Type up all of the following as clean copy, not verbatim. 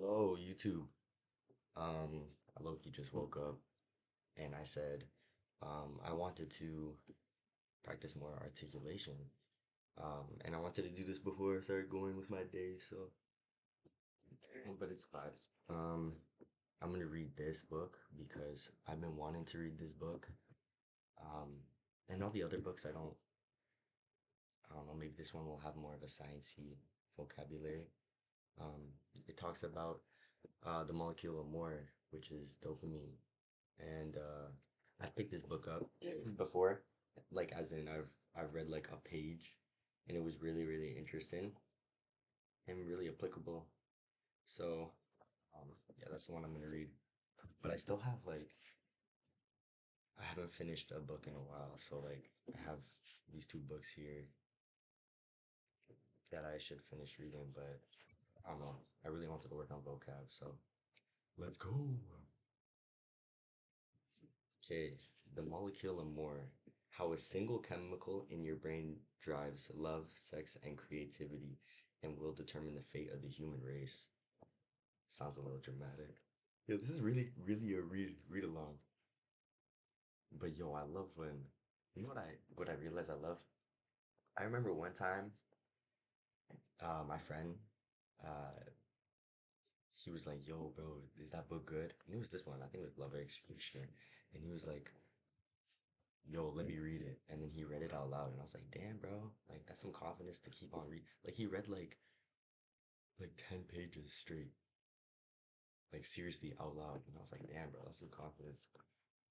Hello, YouTube. I low-key just woke up and I said, I wanted to practice more articulation. And I wanted to do this before I started going with my day, so, but it's fine. Um, I'm gonna read this book because I've been wanting to read this book. Um, and all the other books I don't know, maybe this one will have more of a sciencey vocabulary. Um, it talks about the molecule of more, which is dopamine. And I picked this book up before, like as in I've read like a page, and it was really interesting and really applicable. So yeah, that's the one I'm gonna read. But I still have like I haven't finished a book in a while, so like I have these two books here that I should finish reading, but I don't know. I really wanted to work on vocab, so let's go. Okay, the molecule and more. How a single chemical in your brain drives love, sex, and creativity and will determine the fate of the human race. Sounds a little dramatic. Yo, this is really a read along. But yo, I love when you know what I realized I love? I remember one time, my friend, uh, he was like, "Yo, bro, is that book good?" And it was this one. I think it was Love Executioner. And he was like, yo, let me read it. And then he read it out loud, and I was like, damn, bro, like that's some confidence to keep on read. Like he read like 10 pages straight, like seriously out loud, and I was like, damn, bro, that's some confidence.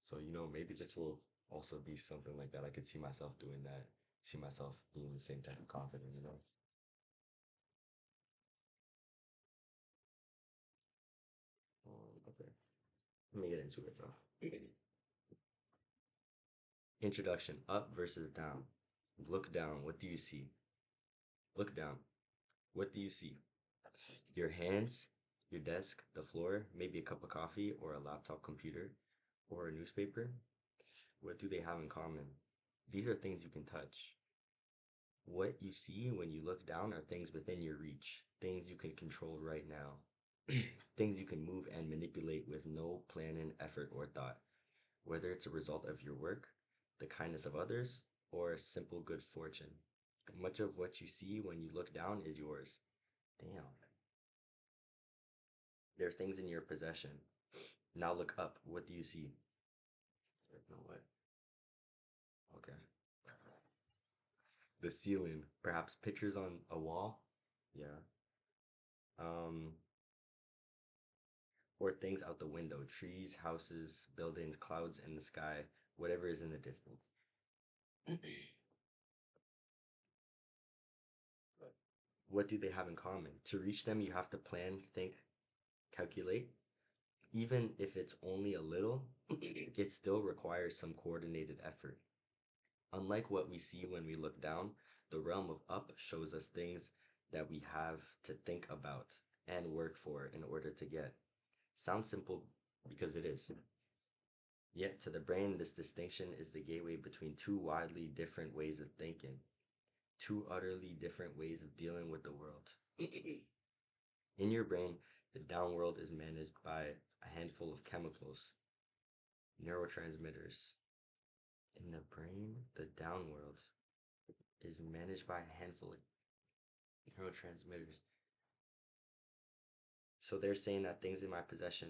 So maybe this will also be something like that. I could see myself doing that. See myself being the same type of confidence. Okay, let me get into it, bro. Introduction: up versus down. Look down. What do you see? Look down. What do you see? Your hands, your desk, the floor, maybe a cup of coffee or a laptop computer or a newspaper. What do they have in common? These are things you can touch. What you see when you look down are things within your reach, things you can control right now, things you can move and manipulate with no planning, effort, or thought, whether it's a result of your work, the kindness of others, or a simple good fortune. Much of what you see when you look down is yours. Damn. There are things in your possession. Now look up. What do you see? No, what? Okay. The ceiling. Perhaps pictures on a wall? Yeah. Um, or things out the window. Trees, houses, buildings, clouds in the sky, whatever is in the distance. What do they have in common? To reach them, you have to plan, think, calculate. Even if it's only a little, it still requires some coordinated effort. Unlike what we see when we look down, the realm of up shows us things that we have to think about and work for in order to get. Sounds simple because it is. Yet to the brain, this distinction is the gateway between two wildly different ways of thinking, two utterly different ways of dealing with the world. In your brain, the down world is managed by a handful of chemicals, neurotransmitters. In the brain, the down world is managed by a handful of neurotransmitters. So they're saying that things in my possession,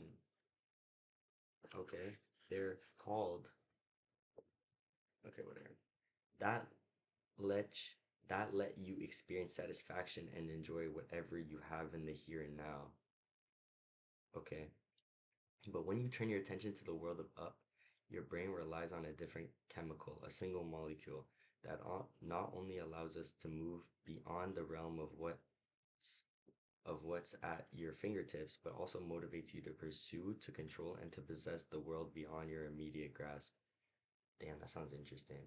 okay, they're called, okay, whatever. That let that let you experience satisfaction and enjoy whatever you have in the here and now. Okay. But when you turn your attention to the world of up, your brain relies on a different chemical, a single molecule that not only allows us to move beyond the realm of what's at your fingertips, but also motivates you to pursue, to control, and to possess the world beyond your immediate grasp. Damn, that sounds interesting.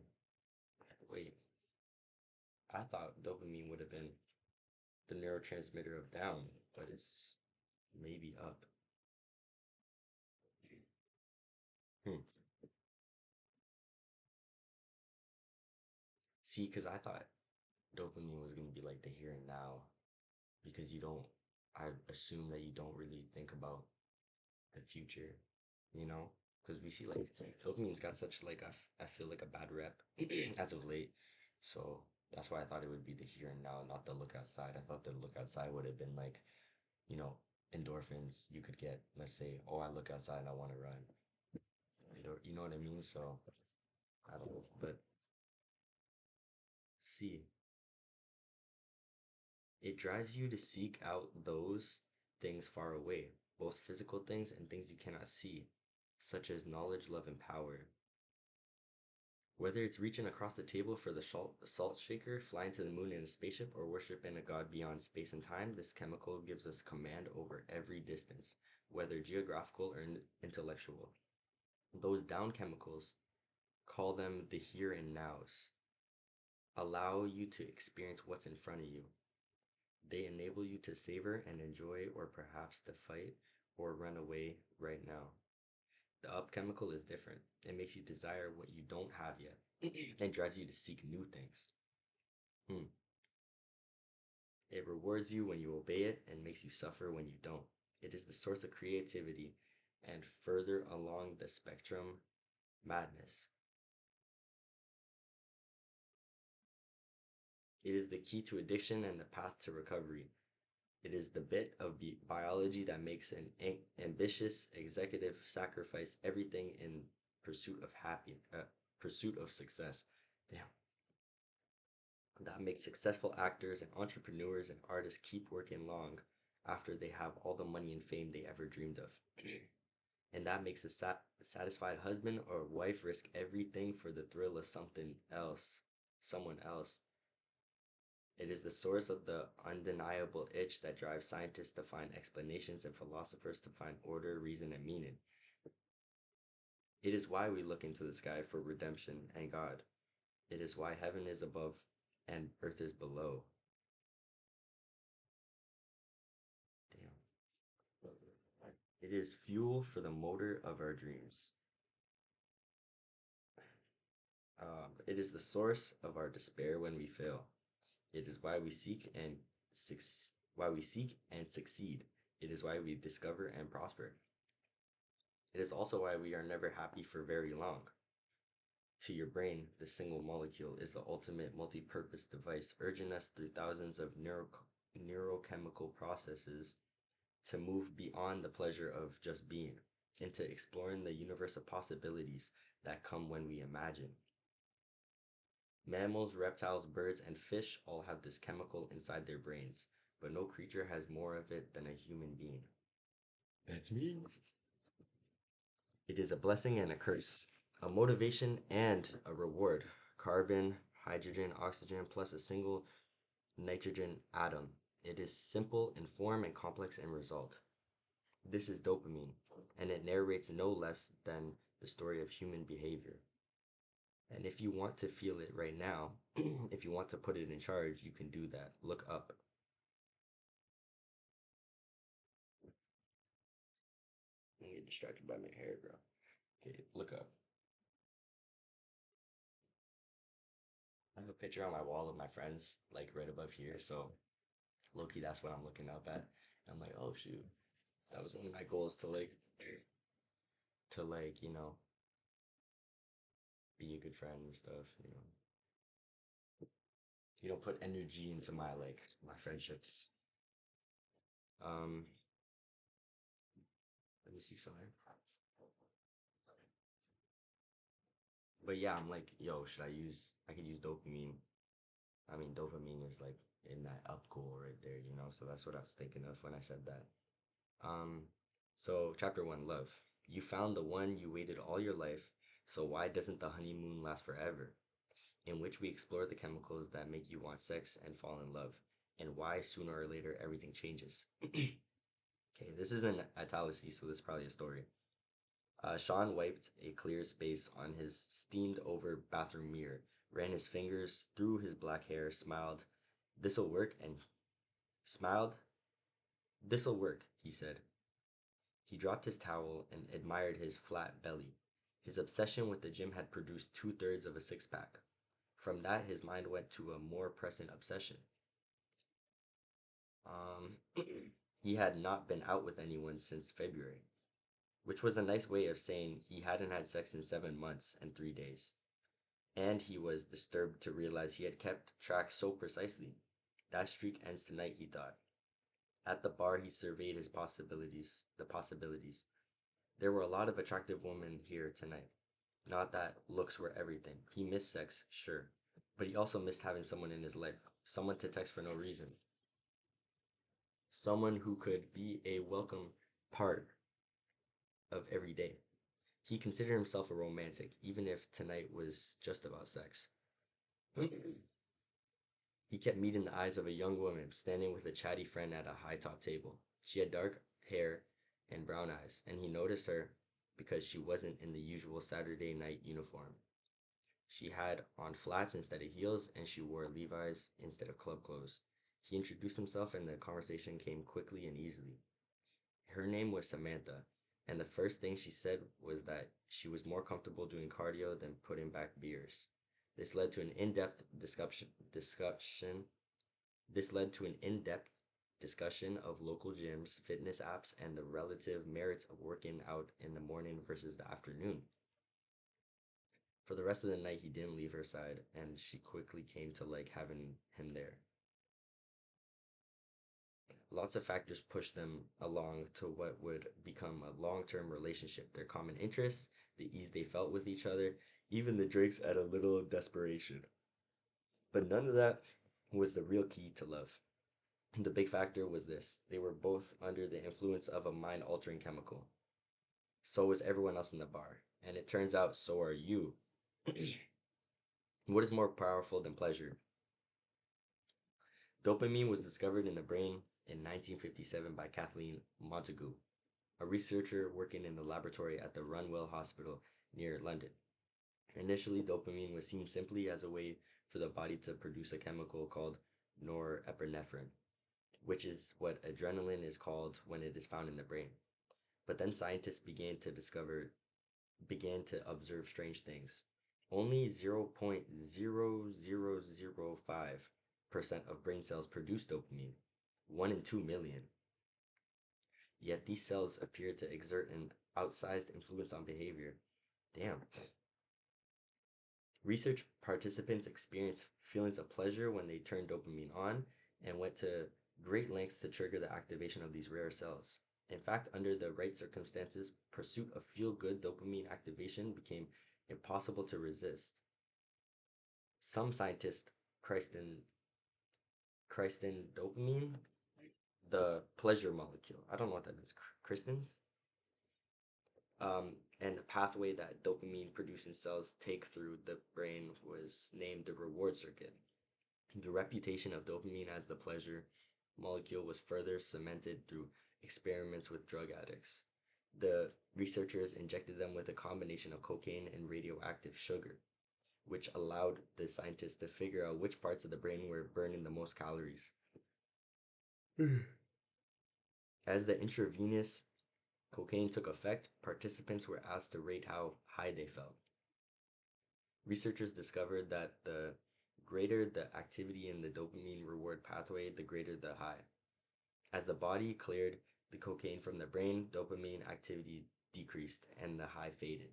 Wait, I thought dopamine would have been the neurotransmitter of down, but it's maybe up. Hmm. See, because I thought dopamine was gonna be like the here and now, because you don't. I assume that you don't really think about the future, you know? Because we see like dopamine's got such like I feel like a bad rep as of late. So that's why I thought it would be the here and now, not the look outside. I thought the look outside would have been like, you know, endorphins you could get. Let's say, oh, I look outside and I want to run. You know what I mean? So I don't know. But see, it drives you to seek out those things far away, both physical things and things you cannot see, such as knowledge, love, and power. Whether it's reaching across the table for the salt shaker, flying to the moon in a spaceship, or worshiping a god beyond space and time, this chemical gives us command over every distance, whether geographical or intellectual. Those down chemicals, call them the here and nows, allow you to experience what's in front of you. They enable you to savor and enjoy, or perhaps to fight or run away right now. The up chemical is different. It makes you desire what you don't have yet and drives you to seek new things. Hmm. It rewards you when you obey it and makes you suffer when you don't. It is the source of creativity and further along the spectrum, madness. It is the key to addiction and the path to recovery. It is the bit of biology that makes an ambitious executive sacrifice everything in pursuit of pursuit of success. Damn. That makes successful actors and entrepreneurs and artists keep working long after they have all the money and fame they ever dreamed of. And that makes a satisfied husband or wife risk everything for the thrill of something else, someone else. It is the source of the undeniable itch that drives scientists to find explanations and philosophers to find order, reason, and meaning. It is why we look into the sky for redemption and God. It is why heaven is above and earth is below. Damn. It is fuel for the motor of our dreams. It is the source of our despair when we fail. It is why we seek and succeed. It is why we discover and prosper. It is also why we are never happy for very long. To your brain, the single molecule is the ultimate multi-purpose device, urging us through thousands of neurochemical processes to move beyond the pleasure of just being, into exploring the universe of possibilities that come when we imagine. Mammals, reptiles, birds, and fish all have this chemical inside their brains, but no creature has more of it than a human being. That's me. It is a blessing and a curse, a motivation and a reward. Carbon, hydrogen, oxygen, plus a single nitrogen atom. It is simple in form and complex in result. This is dopamine, and it narrates no less than the story of human behavior. And if you want to feel it right now, if you want to put it in charge, you can do that. Look up. I get distracted by my hair, bro. Okay, look up. I have a picture on my wall of my friends, like right above here. So low key, that's what I'm looking up at. And I'm like, oh shoot, that was one of my goals to be a good friend and stuff. Put energy into my friendships. Um, Let me see something. But yeah, I'm like, yo, I could use dopamine. I mean, dopamine is like in that up goal right there. So that's what I was thinking of when I said that. Um, so chapter one, love. You found the one you waited all your life, so why doesn't the honeymoon last forever? In which we explore the chemicals that make you want sex and fall in love, and why sooner or later everything changes. Okay, this is in italics, so this is probably a story. Sean wiped a clear space on his steamed over bathroom mirror, ran his fingers through his black hair, This'll work, and smiled. This'll work, he said. He dropped his towel and admired his flat belly. His obsession with the gym had produced two-thirds of a six-pack. From that, his mind went to a more pressing obsession. Um, He had not been out with anyone since February, which was a nice way of saying he hadn't had sex in 7 months and 3 days. And he was disturbed to realize he had kept track so precisely. That streak ends tonight, he thought. At the bar, he surveyed the possibilities. There were a lot of attractive women here tonight. Not that looks were everything. He missed sex, sure. But he also missed having someone in his life, someone to text for no reason, someone who could be a welcome part of every day. He considered himself a romantic, even if tonight was just about sex. He kept meeting the eyes of a young woman standing with a chatty friend at a high top table. She had dark hair and brown eyes, and he noticed her because she wasn't in the usual Saturday night uniform. She had on flats instead of heels, and she wore Levi's instead of club clothes. He introduced himself, and the conversation came quickly and easily. Her name was Samantha, and the first thing she said was that she was more comfortable doing cardio than putting back beers. This led to an in-depth discussion. This led to an in-depth discussion of local gyms, fitness apps, and the relative merits of working out in the morning versus the afternoon. For the rest of the night, he didn't leave her side, and she quickly came to like having him there. Lots of factors pushed them along to what would become a long term relationship. Their common interests, the ease they felt with each other, even the drinks at a little desperation. But none of that was the real key to love. The big factor was this: they were both under the influence of a mind altering chemical. So was everyone else in the bar. And it turns out so are you. What is more powerful than pleasure? Dopamine was discovered in the brain in 1957 by Kathleen Montagu, a researcher working in the laboratory at the Runwell Hospital near London. Initially, dopamine was seen simply as a way for the body to produce a chemical called norepinephrine, which is what adrenaline is called when it is found in the brain. But then scientists began to observe strange things. Only 0.0005% of brain cells produce dopamine, 1 in 2 million. Yet these cells appear to exert an outsized influence on behavior. Damn. Research participants experienced feelings of pleasure when they turned dopamine on and went to great lengths to trigger the activation of these rare cells. In fact, under the right circumstances, pursuit of feel good dopamine activation became impossible to resist. Some scientists christen dopamine the pleasure molecule. I don't know what that means. Christens? And the pathway that dopamine producing cells take through the brain was named the reward circuit. The reputation of dopamine as the pleasure molecule was further cemented through experiments with drug addicts. The researchers injected them with a combination of cocaine and radioactive sugar, which allowed the scientists to figure out which parts of the brain were burning the most calories. As the intravenous cocaine took effect, participants were asked to rate how high they felt. Researchers discovered that the greater the activity in the dopamine reward pathway, the greater the high. As the body cleared the cocaine from the brain, dopamine activity decreased and the high faded.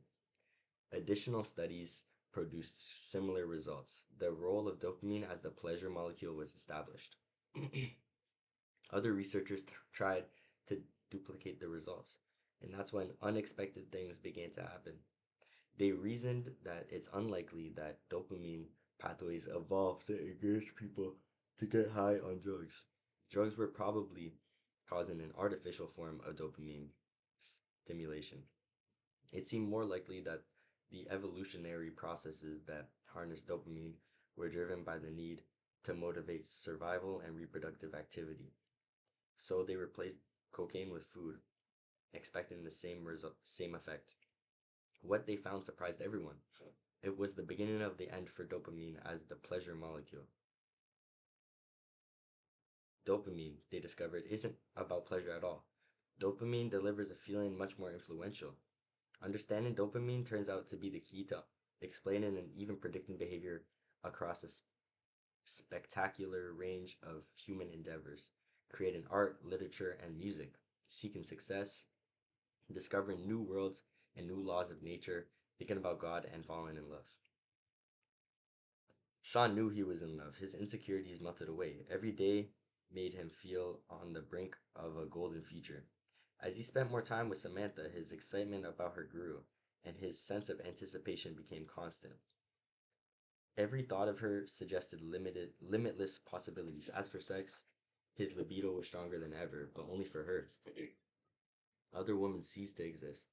Additional studies produced similar results. The role of dopamine as the pleasure molecule was established. Other researchers tried to duplicate the results, and that's when unexpected things began to happen. They reasoned that it's unlikely that dopamine pathways evolved to encourage people to get high on drugs. Drugs were probably causing an artificial form of dopamine stimulation. It seemed more likely that the evolutionary processes that harness dopamine were driven by the need to motivate survival and reproductive activity. So they replaced cocaine with food, expecting the same effect. What they found surprised everyone. It was the beginning of the end for dopamine as the pleasure molecule. Dopamine, they discovered, isn't about pleasure at all. Dopamine delivers a feeling much more influential. Understanding dopamine turns out to be the key to explaining and even predicting behavior across a spectacular range of human endeavors. creating art, literature, and music, seeking success, discovering new worlds and new laws of nature, thinking about God, and falling in love. Sean knew he was in love. His insecurities melted away. Every day made him feel on the brink of a golden future. As he spent more time with Samantha, his excitement about her grew, and his sense of anticipation became constant. Every thought of her suggested limitless possibilities. As for sex, his libido was stronger than ever, but only for her. Other women ceased to exist.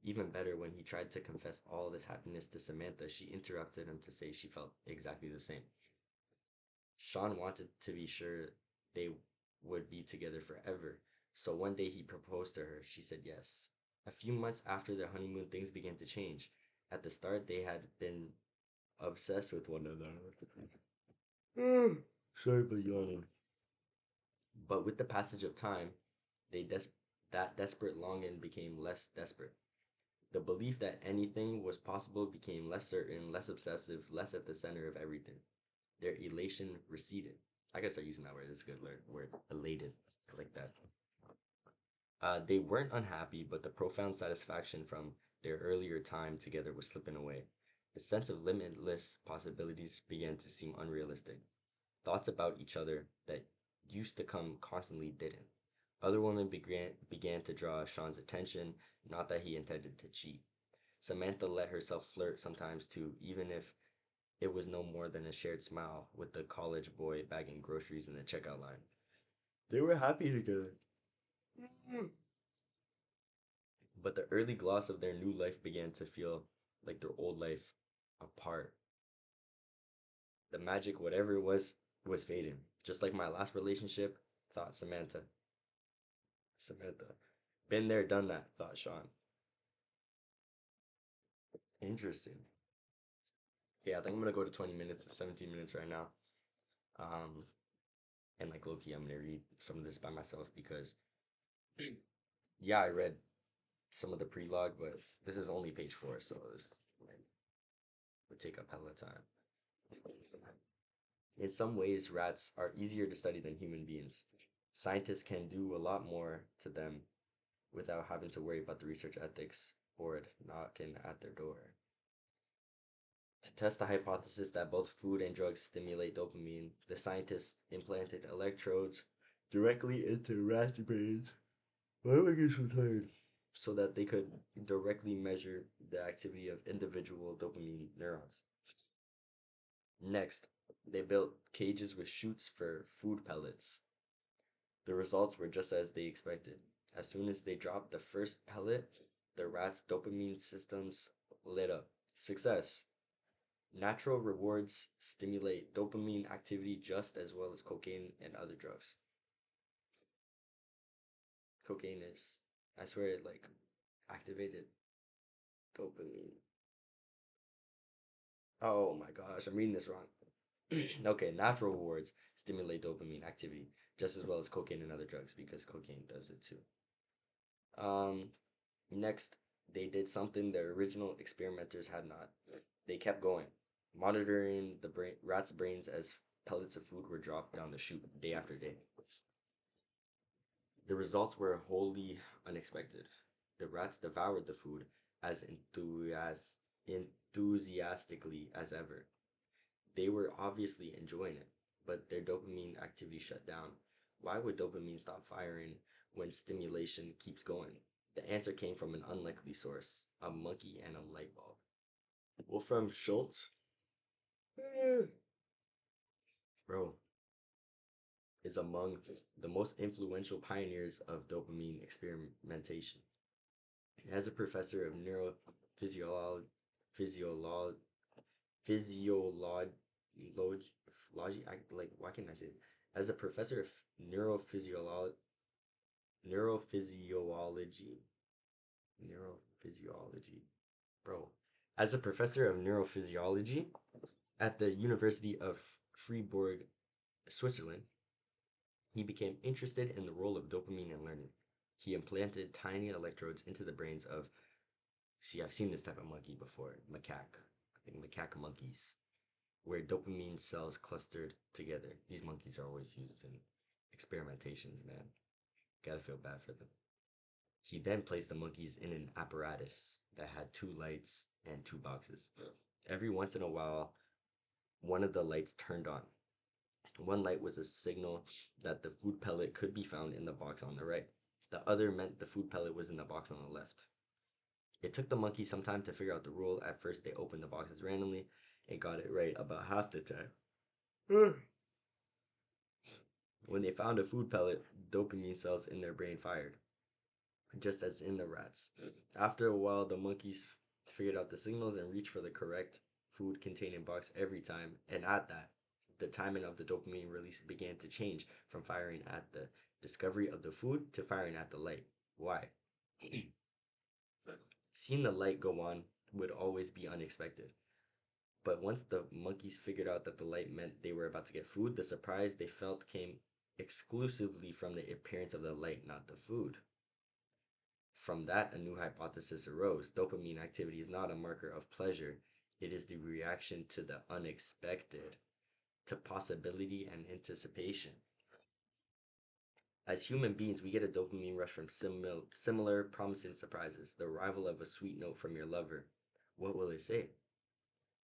Even better, when he tried to confess all of his happiness to Samantha, she interrupted him to say she felt exactly the same. Sean wanted to be sure they would be together forever, so one day he proposed to her. She said yes. A few months after their honeymoon, things began to change. At the start, they had been obsessed with one another. Sorry for yawning. But with the passage of time, they that desperate longing became less desperate. The belief that anything was possible became less certain, less obsessive, less at the center of everything. Their elation receded. I gotta start using that word. It's a good word. Elated. I like that. They weren't unhappy, but the profound satisfaction from their earlier time together was slipping away. The sense of limitless possibilities began to seem unrealistic. Thoughts about each other that used to come constantly didn't. Other women began to draw Sean's attention, not that he intended to cheat. Samantha let herself flirt sometimes too, even if it was no more than a shared smile with the college boy bagging groceries in the checkout line. They were happy together. But the early gloss of their new life began to feel like their old life apart. The magic, whatever it was fading. Just like my last relationship, thought Samantha. Samantha. Been there, done that, thought Sean. Interesting. Yeah, I think I'm gonna go to 20 minutes to 17 minutes right now. Um, and like low key, I'm gonna read some of this by myself because yeah, I read some of the prelogue, but this is only page 4, so this would take up hella time. In some ways, rats are easier to study than human beings. Scientists can do a lot more to them without having to worry about the research ethics board knocking at their door. To test the hypothesis that both food and drugs stimulate dopamine, the scientists implanted electrodes directly into rats' brains. Why do I get so tired? So that they could directly measure the activity of individual dopamine neurons. Next, they built cages with chutes for food pellets. The results were just as they expected. As soon as they dropped the first pellet, the rats' dopamine systems lit up. Success. Natural rewards stimulate dopamine activity just as well as cocaine and other drugs. Cocaine is, I swear, it like activated dopamine. Oh my gosh, I'm reading this wrong. Okay, natural rewards stimulate dopamine activity just as well as cocaine and other drugs because cocaine does it too. Um, Next, they did something the original experimenters had not. They kept going, monitoring the rats' brains as pellets of food were dropped down the chute day after day. The results were wholly unexpected. The rats devoured the food as enthusiastically as ever. They were obviously enjoying it, but their dopamine activity shut down. Why would dopamine stop firing when stimulation keeps going? The answer came from an unlikely source, a monkey and a light bulb. Wolfram Schultz, bro, is among the most influential pioneers of dopamine experimentation. As a professor of neurophysiology, physiolog, physiology, like, why can't I say it? As a professor of neurophysiology, neurophysiology, neurophysiology, bro. As a professor of neurophysiology at the University of Freiburg, Switzerland, he became interested in the role of dopamine in learning. He implanted tiny electrodes into the brains of, see, I've seen this type of monkey before, macaque, I think macaque monkeys, where dopamine cells clustered together. These monkeys are always used in Experimentations, man. Gotta feel bad for them. He then placed the monkeys in an apparatus that had two lights and two boxes. Every once in a while, one of the lights turned on. One light was a signal that the food pellet could be found in the box on the right. The other meant the food pellet was in the box on the left. It took the monkeys some time to figure out the rule. At first, they opened the boxes randomly and got it right about half the time. When they found a food pellet, dopamine cells in their brain fired, just as in the rats. After a while, the monkeys figured out the signals and reached for the correct food containing box every time. And at that, the timing of the dopamine release began to change from firing at the discovery of the food to firing at the light. Why? Seeing the light go on would always be unexpected. But once the monkeys figured out that the light meant they were about to get food, the surprise they felt came exclusively from the appearance of the light, not the food. From that, a new hypothesis arose. Dopamine activity is not a marker of pleasure, it is the reaction to the unexpected, to possibility and anticipation. As human beings, we get a dopamine rush from similar promising surprises. The arrival of a sweet note from your lover. What will it say?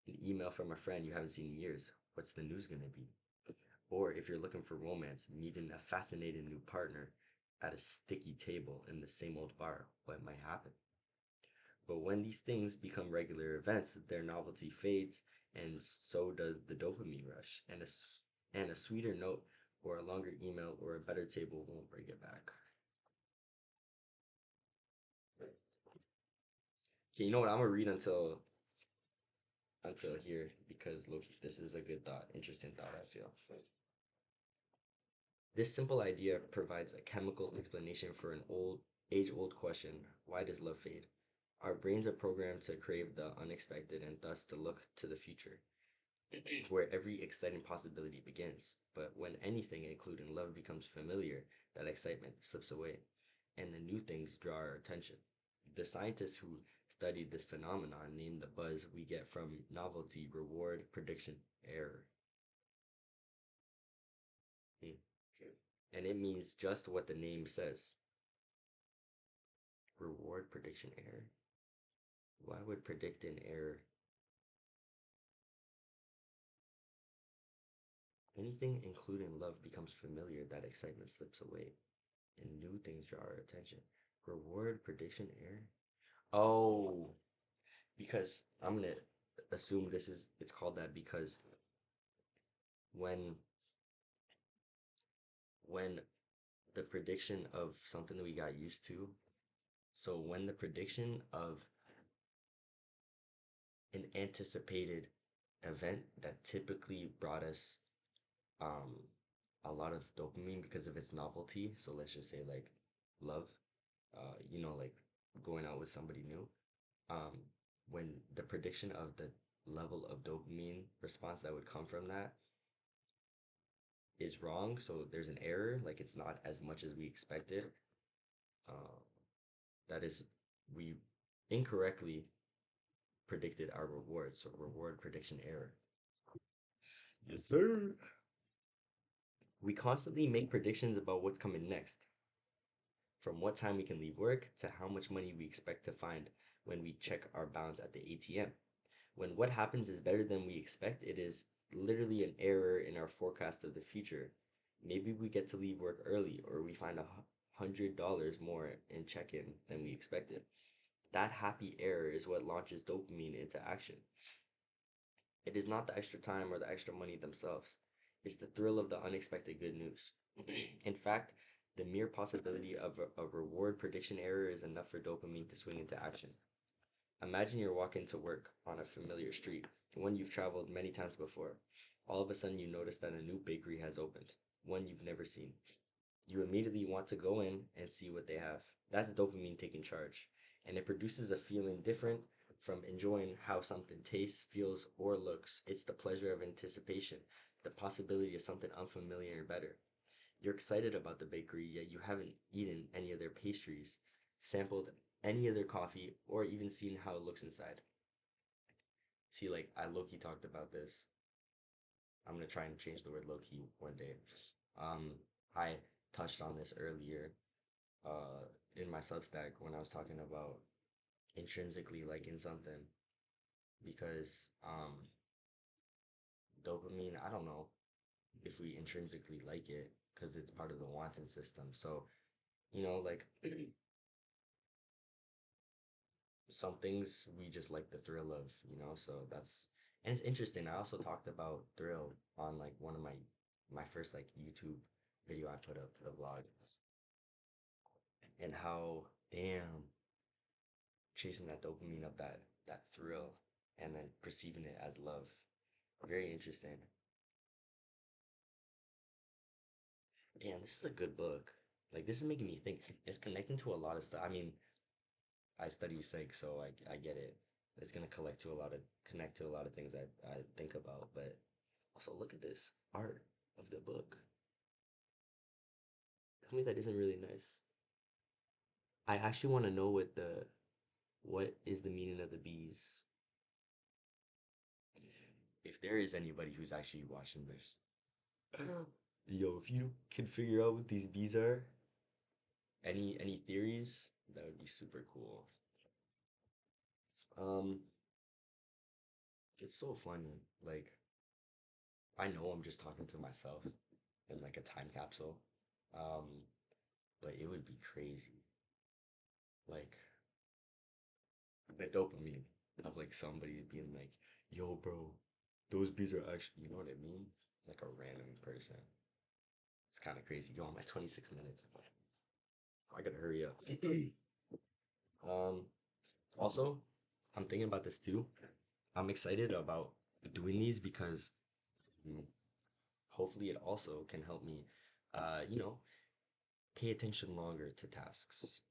An email from a friend you haven't seen in years. What's the news going to be? Or if you're looking for romance, meeting a fascinating new partner at a sticky table in the same old bar. What might happen? But when these things become regular events, their novelty fades, and so does the dopamine rush. And a sweeter note, or a longer email, or a better table won't bring it back. Okay, you know what? I'm gonna read until here because look, this is a good thought, interesting thought. I feel this simple idea provides a chemical explanation for an age-old question: why does love fade? Our brains are programmed to crave the unexpected and thus to look to the future, where every exciting possibility begins. But when anything, including love, becomes familiar, that excitement slips away, and the new things draw our attention. The scientists who studied this phenomenon named the buzz we get from novelty reward prediction error. Hmm. And it means just what the name says. Reward prediction error? Why would predict an error? Anything including love becomes familiar, that excitement slips away, and new things draw our attention. Reward prediction error? Oh, because I'm gonna assume it's called that because when when the prediction of something that we got used to, so when the prediction of an anticipated event that typically brought us um a lot of dopamine because of its novelty, so let's just say like love, like going out with somebody new, um when the prediction of the level of dopamine response that would come from that is wrong, so there's an error, like it's not as much as we expected, uh, that is, we incorrectly predicted our reward, so reward prediction error. Yes, sir. We constantly make predictions about what's coming next, from what time we can leave work to how much money we expect to find when we check our balance at the ATM. When what happens is better than we expect, it is literally an error in our forecast of the future. Maybe we get to leave work early, or we find $100 more in check-in than we expected. That happy error is what launches dopamine into action. It is not the extra time or the extra money themselves. It's the thrill of the unexpected good news. In fact, the mere possibility of a reward prediction error is enough for dopamine to swing into action. Imagine you're walking to work on a familiar street, one you've traveled many times before. All of a sudden, you notice that a new bakery has opened, one you've never seen. You immediately want to go in and see what they have. That's dopamine taking charge, and it produces a feeling different from enjoying how something tastes, feels, or looks. It's the pleasure of anticipation, the possibility of something unfamiliar and better. You're excited about the bakery, yet you haven't eaten any of their pastries, sampled any of their coffee, or even seen how it looks inside. See, like, I low key talked about this. I'm gonna try and change the word low key one day. Um, I touched on this earlier in my Substack when I was talking about intrinsically liking something because dopamine, I don't know if we intrinsically like it because it's part of the wanting system. So, like some things we just like the thrill of, so that's and it's interesting. I also talked about thrill on like one of my first like YouTube video I put up, the vlog, and how damn chasing that dopamine of that thrill and then perceiving it as love. Very interesting. Damn, this is a good book. Like this is making me think. It's connecting to a lot of stuff. I mean, I study psych, so I get it. It's gonna connect to a lot of things I think about. But also look at this art of the book. Tell me that isn't really nice. I actually want to know what is the meaning of the bees. If there is anybody who's actually watching this, yo, if you can figure out what these bees are, any theories, that would be super cool. Um, it's so funny. Like I know I'm just talking to myself in like a time capsule. Um, but it would be crazy. Like the dopamine of like somebody being like, yo, bro, those bees are actually, you know what I mean? Like a random person. It's kind of crazy. Yo, I'm at 26 minutes. I gotta hurry up. Um, also, I'm thinking about this too. I'm excited about doing these because mm, hopefully it also can help me, uh, you know, pay attention longer to tasks,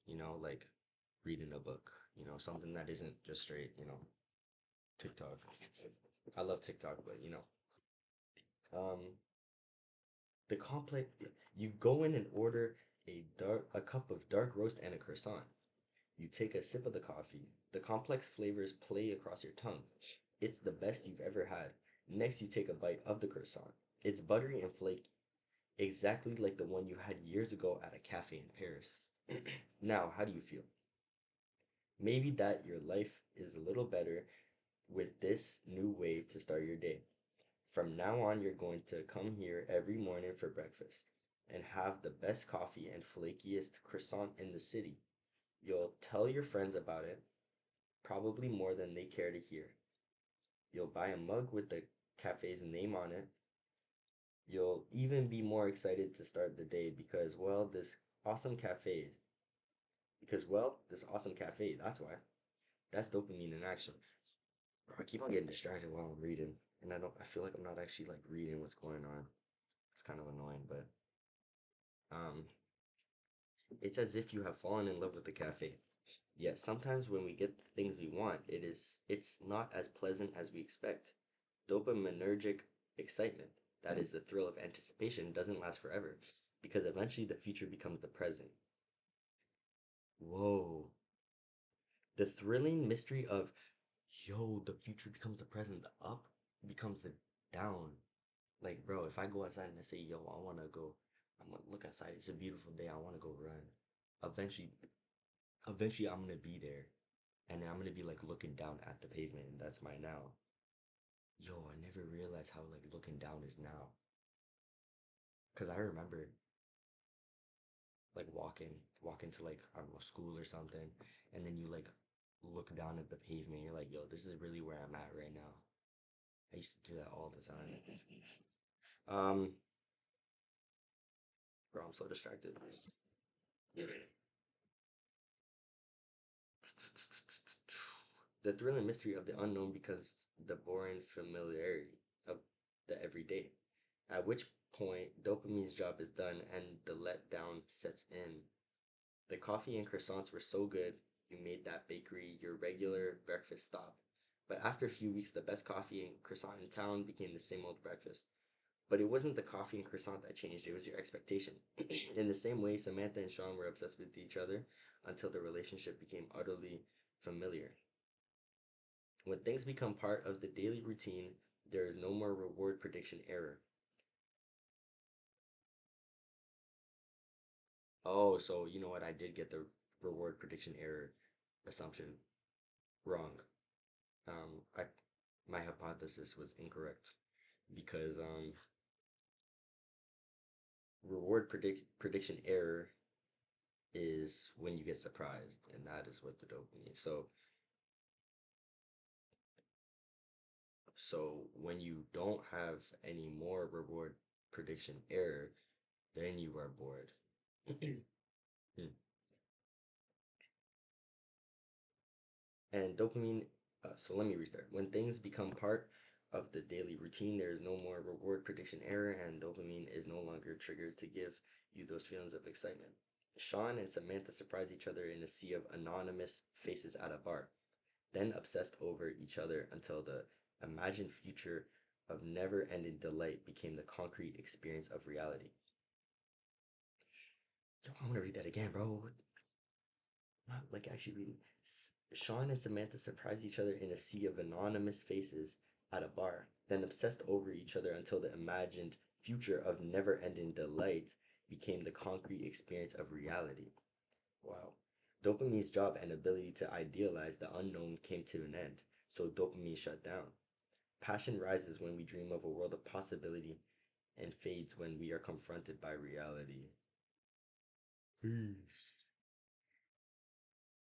like reading a book, something that isn't just straight, TikTok. I love TikTok, but um, the complex, you go in and order a cup of dark roast and a croissant. You take a sip of the coffee. The complex flavors play across your tongue. It's the best you've ever had. Next, you take a bite of the croissant. It's buttery and flaky, exactly like the one you had years ago at a cafe in Paris. Now, how do you feel? Maybe that your life is a little better with this new way to start your day. From now on, you're going to come here every morning for breakfast and have the best coffee and flakiest croissant in the city. You'll tell your friends about it, probably more than they care to hear. You'll buy a mug with the cafe's name on it. You'll even be more excited to start the day awesome cafe, this awesome cafe, that's why. That's dopamine in action. Bro, I keep on getting distracted while I'm reading, and I feel like I'm not actually like reading what's going on. It's kind of annoying, but um, it's as if you have fallen in love with the cafe. Yet sometimes when we get the things we want, it's not as pleasant as we expect. Dopaminergic excitement, that is the thrill of anticipation, doesn't last forever, because eventually the future becomes the present. Whoa. The thrilling mystery of, yo, the future becomes the present, the up becomes the down. Like, bro, if I go outside and I say, yo, I'm gonna look outside, it's a beautiful day, I wanna go run. Eventually, eventually I'm gonna be there. And then I'm gonna be like looking down at the pavement, and that's my now. Yo, I never realized how like looking down is now. Cause I remember like walking to like, I don't know, school or something, and then you like look down at the pavement, you're like, yo, this is really where I'm at right now. I used to do that all the time. Um, bro, I'm so distracted. The thrill and mystery of the unknown becomes the boring familiarity of the everyday. At which point, dopamine's job is done and the letdown sets in. The coffee and croissants were so good, you made that bakery your regular breakfast stop. But after a few weeks, the best coffee and croissant in town became the same old breakfast. But it wasn't the coffee and croissant that changed, it was your expectation. In the same way, Samantha and Sean were obsessed with each other until the relationship became utterly familiar. When things become part of the daily routine, there is no more reward prediction error. Oh, so you know what? I did get the reward prediction error assumption wrong. I my hypothesis was incorrect because prediction error is when you get surprised, and that is what the dopamine. So when you don't have any more reward prediction error, then you are bored. Hmm. And dopamine, so let me restart. When things become part of the daily routine, there is no more reward prediction error, and dopamine is no longer triggered to give you those feelings of excitement. Sean and Samantha surprise each other in a sea of anonymous faces at a bar, then obsessed over each other until the imagined future of never ending delight became the concrete experience of reality. Yo, I want to read that again, bro. Not like actually reading. Sean and Samantha surprised each other in a sea of anonymous faces at a bar, then obsessed over each other until the imagined future of never ending delight became the concrete experience of reality. Wow. Dopamine's job and ability to idealize the unknown came to an end, so dopamine shut down. Passion rises when we dream of a world of possibility and fades when we are confronted by reality.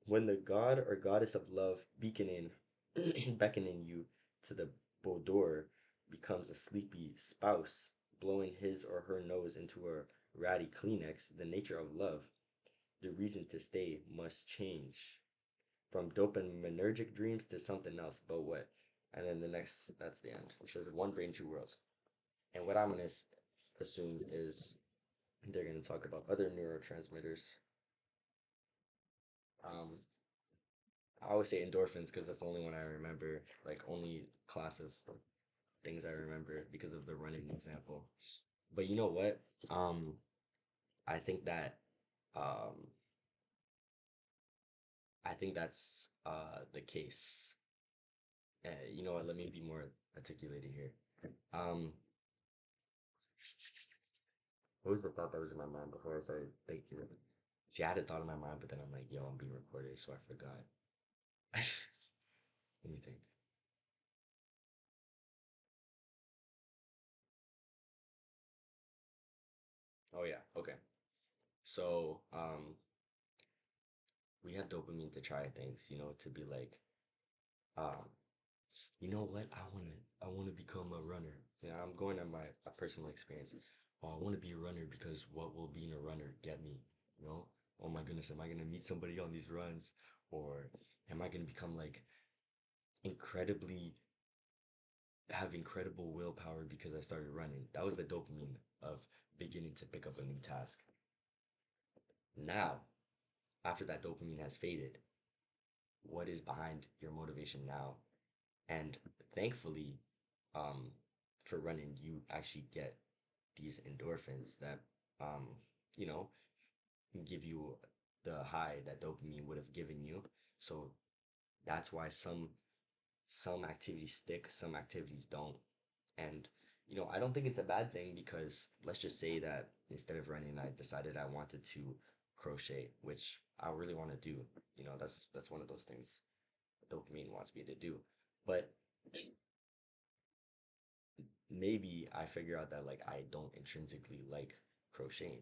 When the god or goddess of love beckoning you to the boudoir becomes a sleepy spouse blowing his or her nose into a ratty Kleenex, the nature of love, the reason to stay must change from dopaminergic dreams to something else. But what? And then the next, that's the end. It says one brain, two worlds. And what I'm gonna assume is they're gonna talk about other neurotransmitters. Um, I always say endorphins because that's the only one I remember, like only class of things I remember because of the running example. But you know what? I think that um, I think that's the case. You know what? Let me be more articulated here. Um, what was the thought that was in my mind before I started thinking? See, I had a thought in my mind, but then I'm like, yo, I'm being recorded, so I forgot. Let me think. Oh yeah, okay. So, we have dopamine to try things, you know, to be like, um, you know what? I wanna become a runner. Yeah, I'm going on my a personal experience. Oh, I want to be a runner because what will being a runner get me? You know? Oh my goodness, am I gonna meet somebody on these runs? Or am I gonna become like incredibly have incredible willpower because I started running? That was the dopamine of beginning to pick up a new task. Now, after that dopamine has faded, what is behind your motivation now? And thankfully, um, for running, you actually get these endorphins that, um, you know, give you the high that dopamine would have given you. So that's why some activities stick, some activities don't. And I don't think it's a bad thing because let's just say that instead of running, I decided I wanted to crochet, which I really want to do. That's one of those things dopamine wants me to do. But maybe I figure out that like I don't intrinsically like crocheting,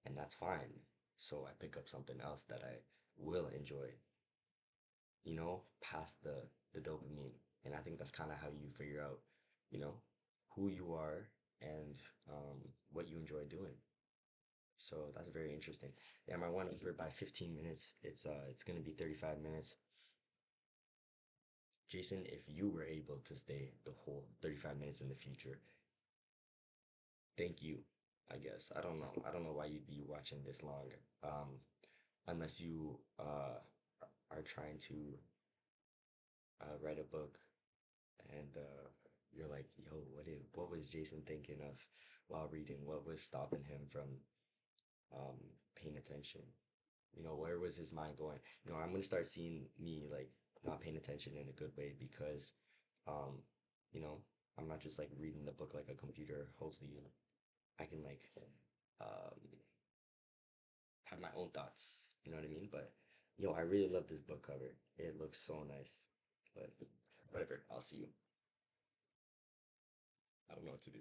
and that's fine. So I pick up something else that I will enjoy, past the dopamine. And I think that's kind of how you figure out, you know, who you are and what you enjoy doing. So that's very interesting. Yeah, I went over by 15 minutes. It's gonna be 35 minutes. Jason, if you were able to stay the whole 35 minutes in the future, thank you, I guess. I don't know. I don't know why you'd be watching this long. Um, unless you are trying to write a book and you're like, yo, what was Jason thinking of while reading? What was stopping him from um, paying attention? Where was his mind going? I'm gonna start seeing me like not paying attention in a good way because, um, you know, I'm not just like reading the book like a computer. Hopefully, I can like um, have my own thoughts. You know what I mean? But yo, I really love this book cover. It looks so nice. But whatever, I'll see you. I don't know what to do.